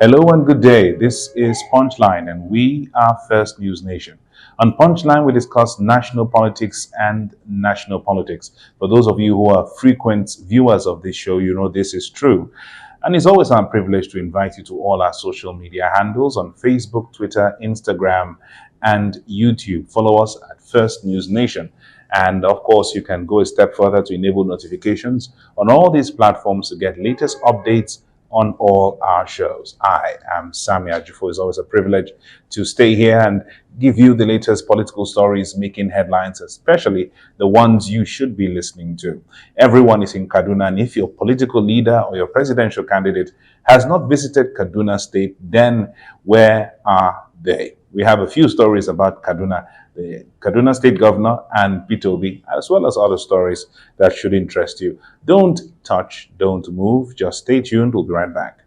Hello and good day. This is Punchline, and we are First News Nation. On Punchline, we discuss national politics and national politics. For those of you who are frequent viewers of this show, you know this is true. And it's always our privilege to invite you to all our social media handles on Facebook, Twitter, Instagram, and YouTube. Follow us at First News Nation. And of course, you can go a step further to enable notifications on all these platforms to get latest updates on all our shows. I am Sami Ajufo. It's always a privilege to stay here and give you the latest political stories making headlines, especially the ones you should be listening to. Everyone is in Kaduna, and if your political leader or your presidential candidate has not visited Kaduna State, then where are they? We have a few stories about Kaduna, the Kaduna State Governor and Peter Obi, as well as other stories that should interest you. Don't touch, don't move, just stay tuned. We'll be right back.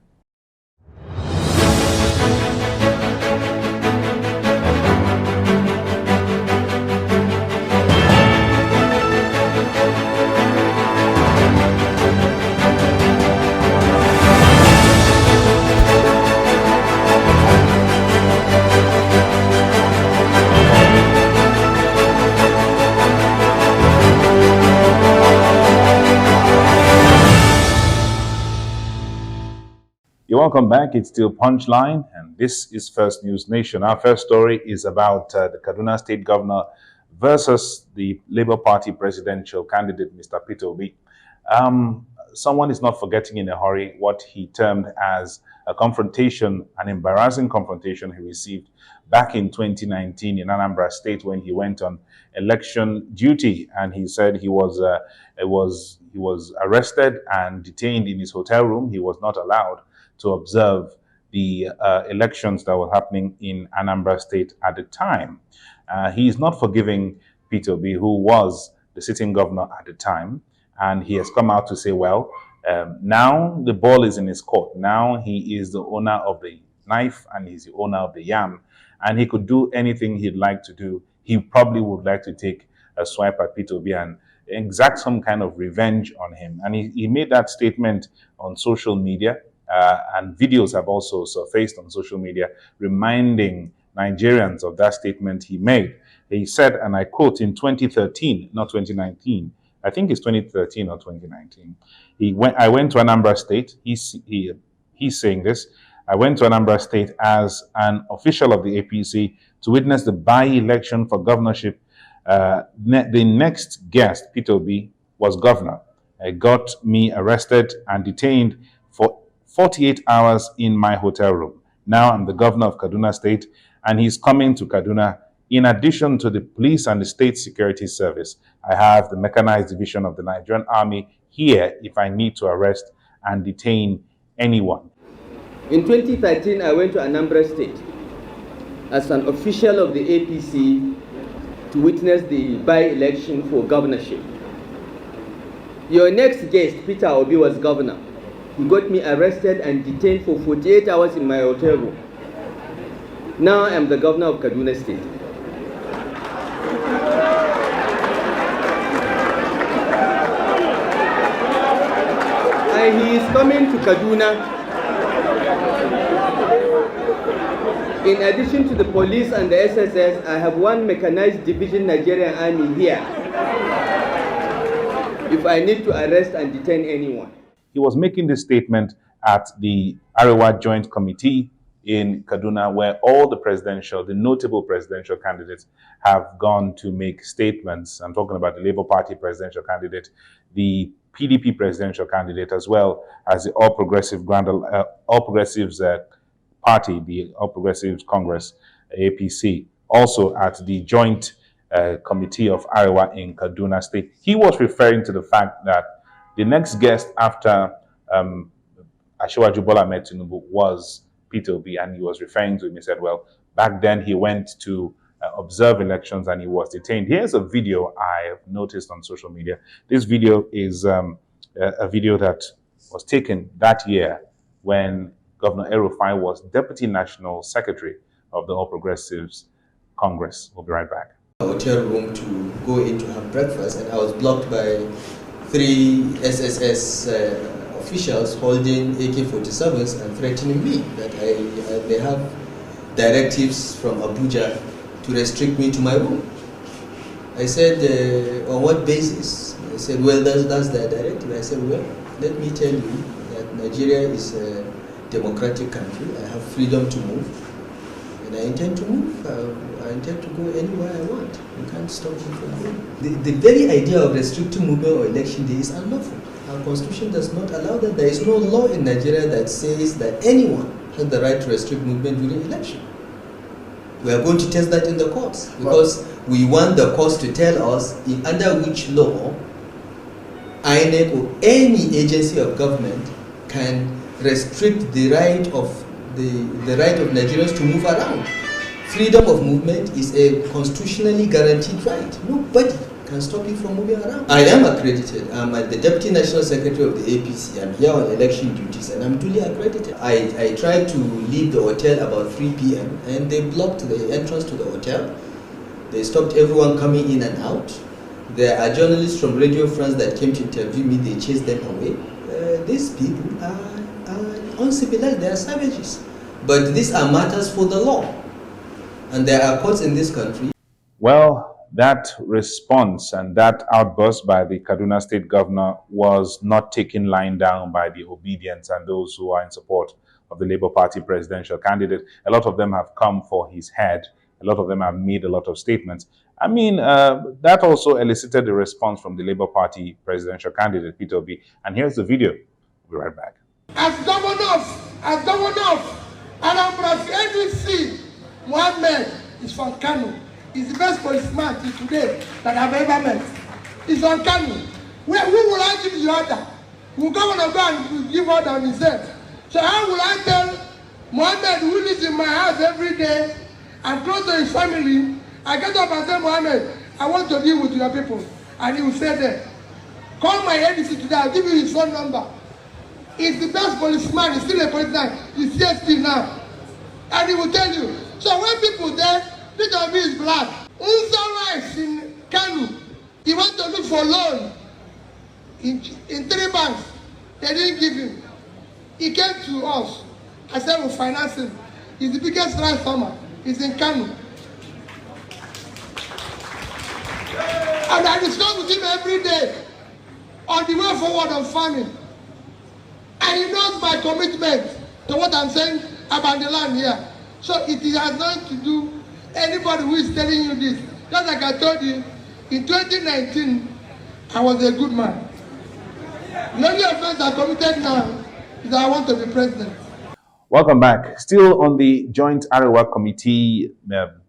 You're welcome back. It's still Punchline, and this is First News Nation. Our first story is about the Kaduna State Governor versus the Labour Party presidential candidate, Mr. Peter Obi. Someone is not forgetting in a hurry what he termed as a confrontation, an embarrassing confrontation he received back in 2019 in Anambra State when he went on election duty, and he said he was arrested and detained in his hotel room. He was not allowed to observe the elections that were happening in Anambra State at the time. He is not forgiving Peter Obi, who was the sitting governor at the time, and he has come out to say, well, now the ball is in his court. Now he is the owner of the knife and he's the owner of the yam, and he could do anything he'd like to do. He probably would like to take a swipe at Peter Obi and exact some kind of revenge on him. And he made that statement on social media. And videos have also surfaced on social media reminding Nigerians of that statement he made. He said, and I quote, in 2013, not 2019, I think it's 2013 or 2019, I went to Anambra State. He's saying this. I went to Anambra State as an official of the APC to witness the by-election for governorship. The next guest, Peter Obi, was governor. It got me arrested and detained for 48 hours in my hotel room. Now I'm the governor of Kaduna State, and he's coming to Kaduna. In addition to the police and the state security service, I have the mechanized division of the Nigerian Army here if I need to arrest and detain anyone. In 2013, I went to Anambra State as an official of the APC to witness the by-election for governorship. Your next guest, Peter Obi, was governor. He got me arrested and detained for 48 hours in my hotel room. Now I'm the governor of Kaduna State. And he is coming to Kaduna. In addition to the police and the SSS, I have one mechanized division Nigerian Army here if I need to arrest and detain anyone. He was making this statement at the Arewa Joint Committee in Kaduna, where all the notable presidential candidates have gone to make statements. I'm talking about the Labour Party presidential candidate, the PDP presidential candidate, as well as the All Progressives Party, the All Progressives Congress, APC, also at the Joint Committee of Arewa in Kaduna State. He was referring to the fact that the next guest after Asiwaju Bola Tinubu was Peter Obi, and he was referring to him. He said, well, back then he went to observe elections and he was detained. Here's a video I have noticed on social media. This video is a video that was taken that year when Governor El-Rufai was Deputy National Secretary of the All Progressives Congress. We'll be right back. Hotel room to go in to have breakfast, and I was blocked by 3 SSS officials holding AK-47s and threatening me that they have directives from Abuja to restrict me to my room. I said, on what basis? I said, well, that's their directive. I said, well, let me tell you that Nigeria is a democratic country. I have freedom to move, and I intend to move. I intend to go anywhere I want. You can't stop me from going. The very idea of restricting movement or election day is unlawful. Our constitution does not allow that. There is no law in Nigeria that says that anyone has the right to restrict movement during election. We are going to test that in the courts because we want the courts to tell us under which law INEC or any agency of government can restrict the right of the right of Nigerians to move around. Freedom of movement is a constitutionally guaranteed right. Nobody can stop you from moving around. I am accredited. I'm the Deputy National Secretary of the APC. I'm here on election duties and I'm duly accredited. I tried to leave the hotel about 3 p.m. and they blocked the entrance to the hotel. They stopped everyone coming in and out. There are journalists from Radio France that came to interview me. They chased them away. These people are uncivilized. They are savages. But these are matters for the law. And there are courts in this country. Well, that response and that outburst by the Kaduna State Governor was not taken lying down by the obedience and those who are in support of the Labour Party presidential candidate. A lot of them have come for his head. A lot of them have made a lot of statements. I mean, that also elicited a response from the Labour Party presidential candidate, Peter Obi. And here's the video. We'll be right back. As governor of Anambra ADC, Mohammed is from Kano. He's the best policeman till today that I've ever met. He's from Kano. Who will I give the order? Will governor go and give order on himself? So how will I tell Mohammed, who lives in my house every day and close to his family, I get up and say, Mohammed, I want to deal with your people. And he will say there, call my ADC today, I'll give you his phone number. He's the best policeman, he's still a policeman, he's CSP now. And he will tell you. So when people there, Peter Obi is black. Unsa rice in Kano, he went to look for loan in 3 banks. They didn't give him. He came to us. I said, we'll finance him. He's the biggest rice farmer. He's in Kano. And I discuss with him every day on the way forward of farming. And he knows my commitment to what I'm saying about the land here. So it has nothing to do anybody who is telling you this. Just like I told you, in 2019, I was a good man. The only offense I committed now is that I want to be president. Welcome back. Still on the Joint Arewa Committee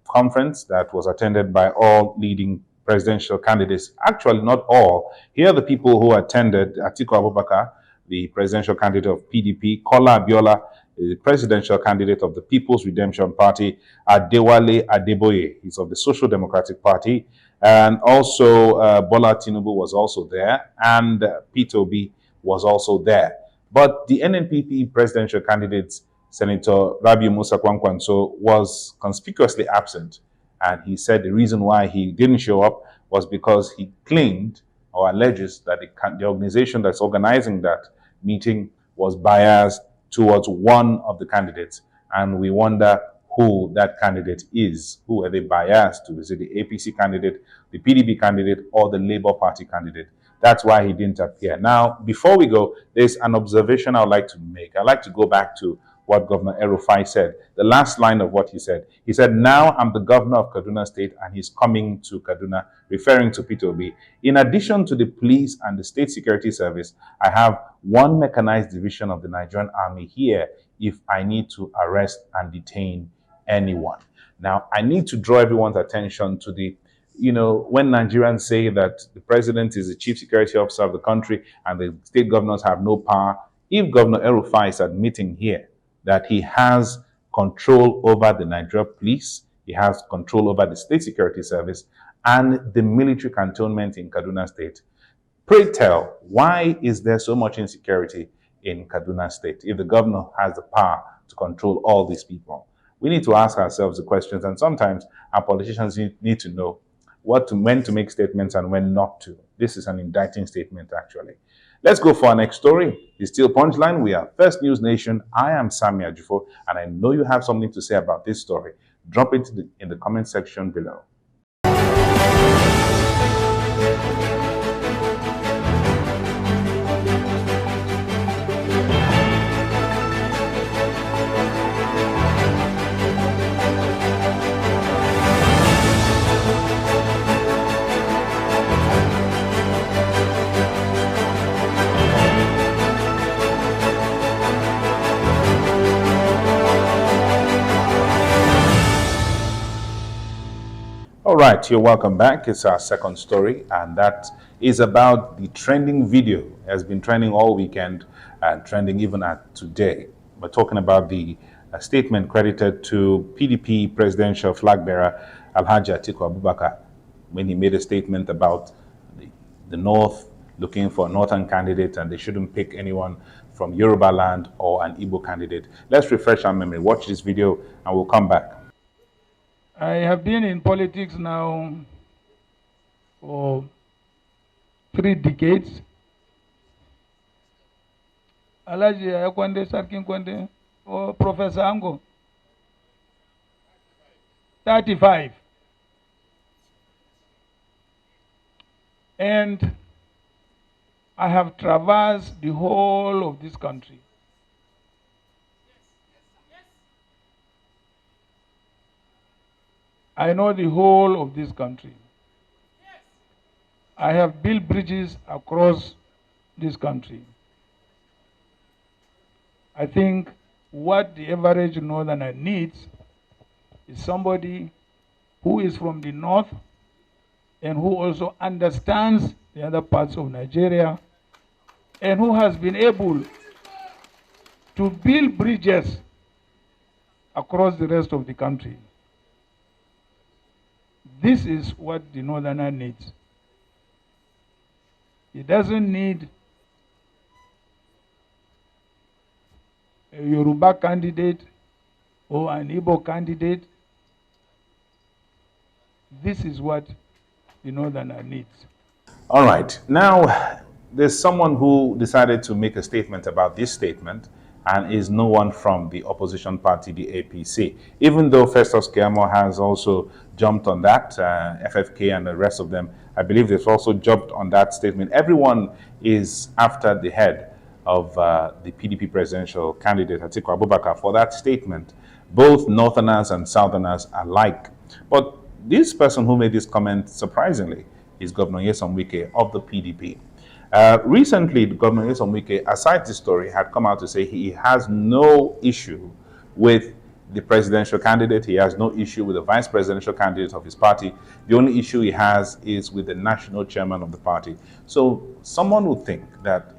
conference that was attended by all leading presidential candidates. Actually, not all. Here are the people who attended: Atiku Abubakar, the presidential candidate of PDP; Kola Abiola, the presidential candidate of the People's Redemption Party; Adewale Adeboye, he's of the Social Democratic Party; and also Bola Tinubu was also there, and Peter Obi was also there. But the NNPP presidential candidate, Senator Rabiu Musa Kwankwanso, was conspicuously absent. And he said the reason why he didn't show up was because he claimed or alleges that the organization that's organizing that meeting was biased towards one of the candidates. And we wonder who that candidate is. Who are they biased to? Is it the APC candidate, the PDP candidate, or the Labour Party candidate? That's why he didn't appear. Now, before we go, there's an observation I would like to make. I'd like to go back to what Governor El-Rufai said. The last line of what he said. He said, now I'm the governor of Kaduna State and he's coming to Kaduna, referring to Peter Obi. In addition to the police and the state security service, I have one mechanized division of the Nigerian army here if I need to arrest and detain anyone. Now, I need to draw everyone's attention to the, when Nigerians say that the president is the chief security officer of the country and the state governors have no power, if Governor El-Rufai is admitting here that he has control over the Nigeria police, he has control over the state security service and the military cantonment in Kaduna State, pray tell, why is there so much insecurity in Kaduna State if the governor has the power to control all these people? We need to ask ourselves the questions, and sometimes our politicians need to know when to make statements and when not to. This is an indicting statement, actually. Let's go for our next story. It's still Punchline. We are First News Nation. I am Sami Ajufo, and I know you have something to say about this story. Drop it in the comment section below. All right, you're welcome back. It's our second story, and that is about the trending video. It has been trending all weekend and trending even at today. We're talking about the statement credited to PDP presidential flag bearer AAlhaji Atiku Abubakar when he made a statement about the North looking for a northern candidate and they shouldn't pick anyone from Yoruba land or an Igbo candidate. Let's refresh our memory. Watch this video and we'll come back. I have been in politics now for 3 decades. Alhaji Ayakwande Sarkin Kwande or Professor Ango. 35. And I have traversed the whole of this country. I know the whole of this country. I have built bridges across this country. I think what the average northerner needs is somebody who is from the north and who also understands the other parts of Nigeria and who has been able to build bridges across the rest of the country. This is what the northerner needs. He doesn't need a Yoruba candidate or an Igbo candidate. This is what the northerner needs. All right. Now, there's someone who decided to make a statement about this statement and is no one from the opposition party, the APC. Even though Festus Keyamo has also jumped on that, FFK and the rest of them, I believe they've also jumped on that statement. Everyone is after the head of the PDP presidential candidate, Atiku Abubakar, for that statement, both northerners and southerners alike. But this person who made this comment, surprisingly, is Governor Nyesom Wike of the PDP. Recently, Governor Nyesom Wike, aside this story, had come out to say he has no issue with the presidential candidate. He has no issue with the vice presidential candidate of his party. The only issue he has is with the national chairman of the party. So someone would think that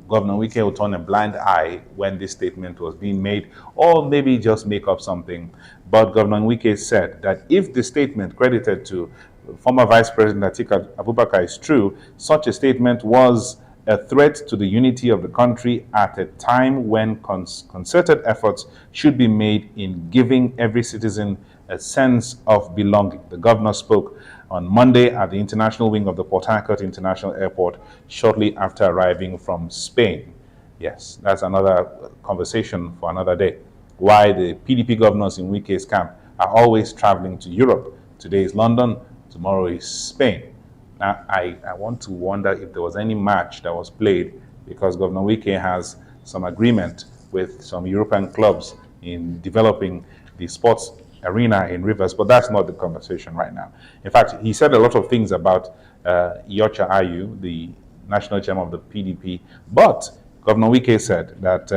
Governor Wike would turn a blind eye when this statement was being made, or maybe just make up something. But Governor Wike said that if the statement credited to former Vice President Atiku Abubakar is true, such a statement was a threat to the unity of the country at a time when concerted efforts should be made in giving every citizen a sense of belonging. The governor spoke on Monday at the international wing of the Port Harcourt International Airport shortly after arriving from Spain. Yes, that's another conversation for another day. Why the PDP governors in Wike's camp are always traveling to Europe. Today is London, tomorrow is Spain. Now, I want to wonder if there was any match that was played because Governor Wike has some agreement with some European clubs in developing the sports arena in Rivers, but that's not the conversation right now. In fact, he said a lot of things about Iyorchia Ayu, the national chairman of the PDP, but Governor Wike said that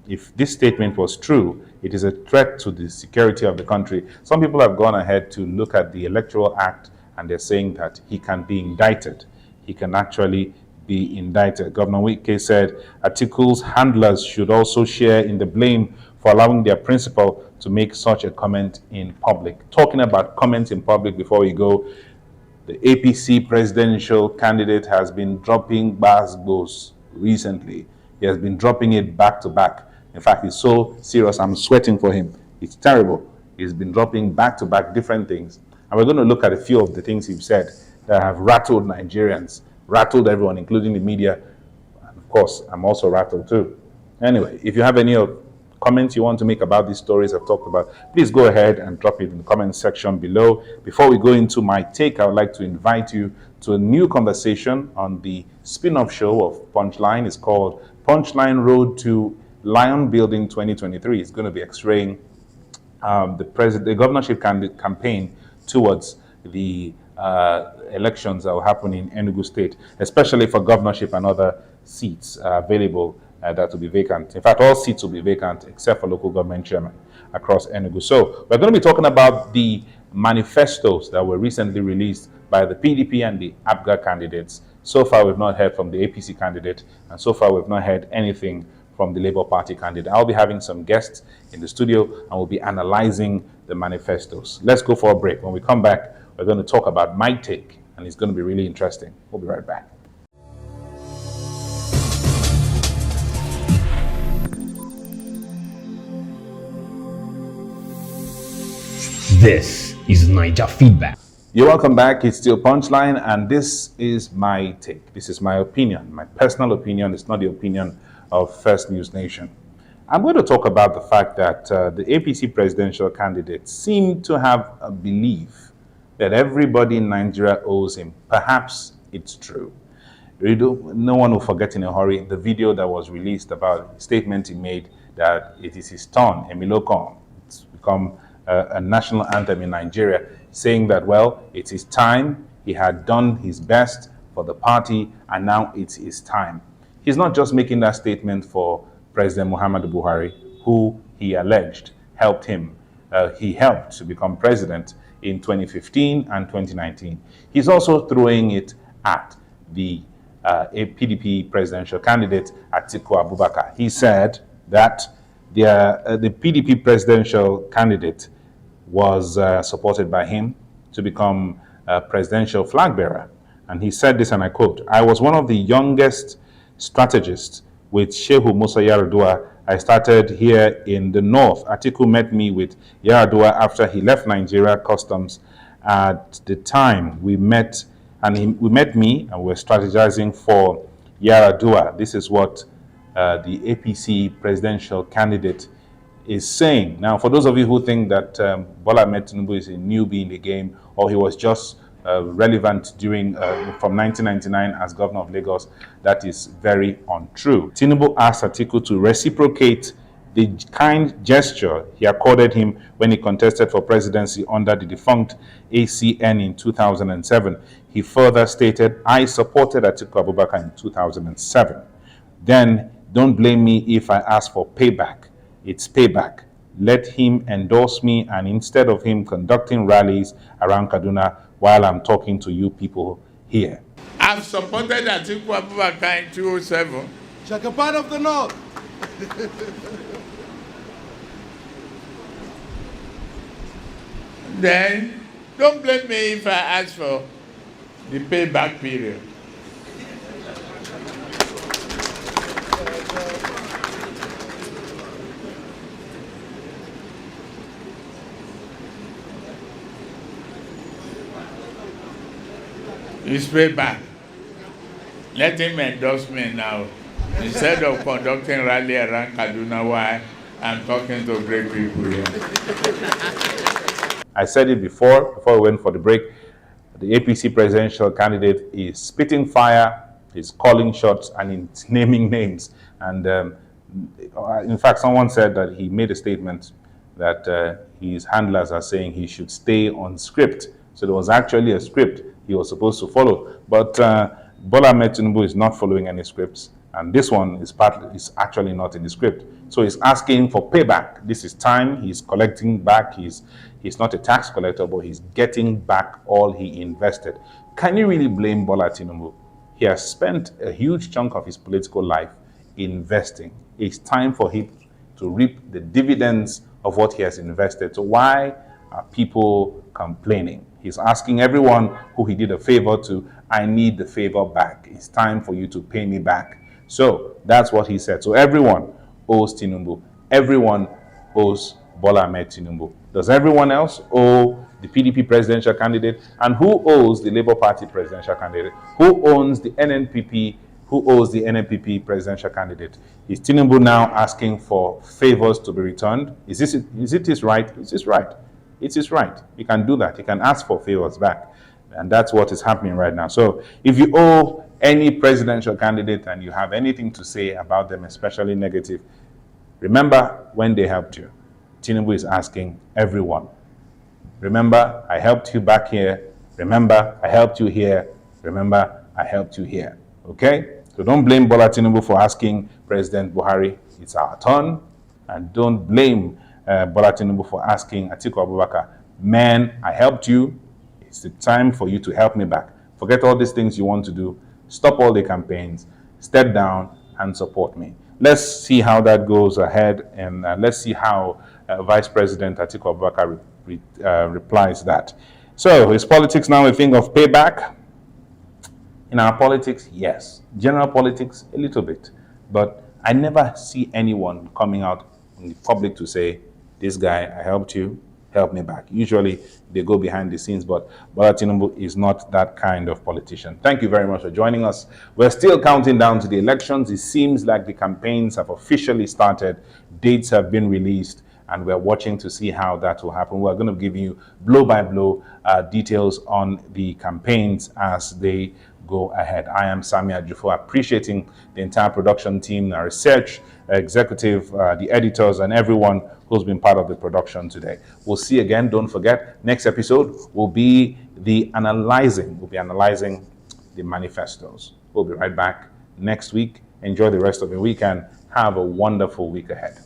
if this statement was true, it is a threat to the security of the country. Some people have gone ahead to look at the Electoral Act and they're saying that he can be indicted. He can actually be indicted. Governor Wike said Atiku's handlers should also share in the blame for allowing their principal to make such a comment in public. Talking about comments in public before we go, the APC presidential candidate has been dropping gbas recently. He has been dropping it back to back. In fact, it's so serious, I'm sweating for him. It's terrible. He's been dropping back to back different things. And we're going to look at a few of the things he's said that have rattled Nigerians rattled everyone, including the media. And of course, I'm also rattled too. Anyway, if you have any comments you want to make about these stories I've talked about, please go ahead and drop it in the comment section below. Before we go into my take, I would like to invite you to a new conversation on the spin-off show of Punchline. It's called Punchline Road to Lion Building 2023. It's going to be x-raying the governorship campaign towards the elections that will happen in Enugu State, especially for governorship and other seats available that will be vacant. In fact, all seats will be vacant except for local government chairman across Enugu. So we're going to be talking about the manifestos that were recently released by the PDP and the APGA candidates. So far, we've not heard from the APC candidate, and so far, we've not heard anything from the Labour Party candidate. I'll be having some guests in the studio, and we'll be analyzing the manifestos. Let's go for a break. When we come back, we're going to talk about my take, and it's going to be really interesting. We'll be right back. This is Niger Feedback. You're welcome back. It's still Punchline, and this is my take. This is my opinion, my personal opinion. It's not the opinion of First News Nation. I'm going to talk about the fact that the APC presidential candidates seem to have a belief that everybody in Nigeria owes him. Perhaps it's true. No one will forget in a hurry the video that was released about a statement he made that it is his turn, Emilokon. It's become a national anthem in Nigeria, saying that, well, it's his time, he had done his best for the party, and now it's his time. He's not just making that statement for President Muhammadu Buhari, who he alleged helped him. He helped to become president in 2015 and 2019. He's also throwing it at the PDP presidential candidate, Atiku Abubakar. He said that the PDP presidential candidate was supported by him to become a presidential flag bearer. And he said this, and I quote, "I was one of the youngest strategists with Shehu Musa Yaradua. I started here in the north. Atiku met me with Yaradua after he left Nigeria Customs. At the time we met, and he met me, and we were strategizing for Yaradua." This is what the APC presidential candidate is saying. Now, for those of you who think that Bola Tinubu is a newbie in the game, or he was just relevant during from 1999 as governor of Lagos, that is very untrue. Tinubu asked Atiku to reciprocate the kind gesture he accorded him when he contested for presidency under the defunct ACN in 2007. He further stated, "I supported Atiku Abubakar in 2007. Then don't blame me if I ask for payback. It's payback. Let him endorse me, and instead of him conducting rallies around Kaduna while I'm talking to you people here." I've supported Atiku Abubakar in 2007. Shakapan of the North. Then don't blame me if I ask for the payback period. It's payback. Let him endorse me now. Instead of conducting rally around Kaduna while I'm talking to great people here. I said it before we went for the break. The APC presidential candidate is spitting fire, he's calling shots, and he's naming names. And in fact, someone said that he made a statement that his handlers are saying he should stay on script. So there was actually a script he was supposed to follow. But Bola Tinubu is not following any scripts. And this one is actually not in the script. So he's asking for payback. This is time. He's collecting back. He's not a tax collector, but he's getting back all he invested. Can you really blame Bola Tinubu? He has spent a huge chunk of his political life investing. It's time for him to reap the dividends of what he has invested. So why are people complaining? He's asking everyone who he did a favor to, I need the favor back. It's time for you to pay me back. So that's what he said. So everyone owes Tinubu. Everyone owes Bola Tinubu. Does everyone else owe the PDP presidential candidate, and who owes the Labour Party presidential candidate, who owns the NNPP, who owes the NNPP presidential candidate. Is Tinubu now asking for favors to be returned? Is it his right? It's his right. It's his right. He can do that. He can ask for favors back. And that's what is happening right now. So if you owe any presidential candidate and you have anything to say about them, especially negative, remember when they helped you. Tinubu is asking everyone. Remember, I helped you back here. Remember, I helped you here. Remember, I helped you here. Okay? So don't blame Bola Tinubu for asking President Buhari. It's our turn. And don't blame Bola Tinubu for asking Atiku Abubakar. Man, I helped you. It's the time for you to help me back. Forget all these things you want to do. Stop all the campaigns. Step down and support me. Let's see how that goes ahead, and let's see how Vice President Atiku Abubakar replies that. So, is politics now a thing of payback? In our politics, yes. General politics, a little bit. But I never see anyone coming out in the public to say, this guy, I helped you, help me back. Usually they go behind the scenes, but Bola Tinubu is not that kind of politician. Thank you very much for joining us. We're still counting down to the elections. It seems like the campaigns have officially started. Dates have been released, and we're watching to see how that will happen. We're going to give you blow-by-blow details on the campaigns as they go ahead. I am Sami Ajufo, appreciating the entire production team, our research executive, the editors, and everyone who's been part of the production today. We'll see again. Don't forget, next episode will be analyzing the manifestos. We'll be right back next week. Enjoy the rest of the week and have a wonderful week ahead.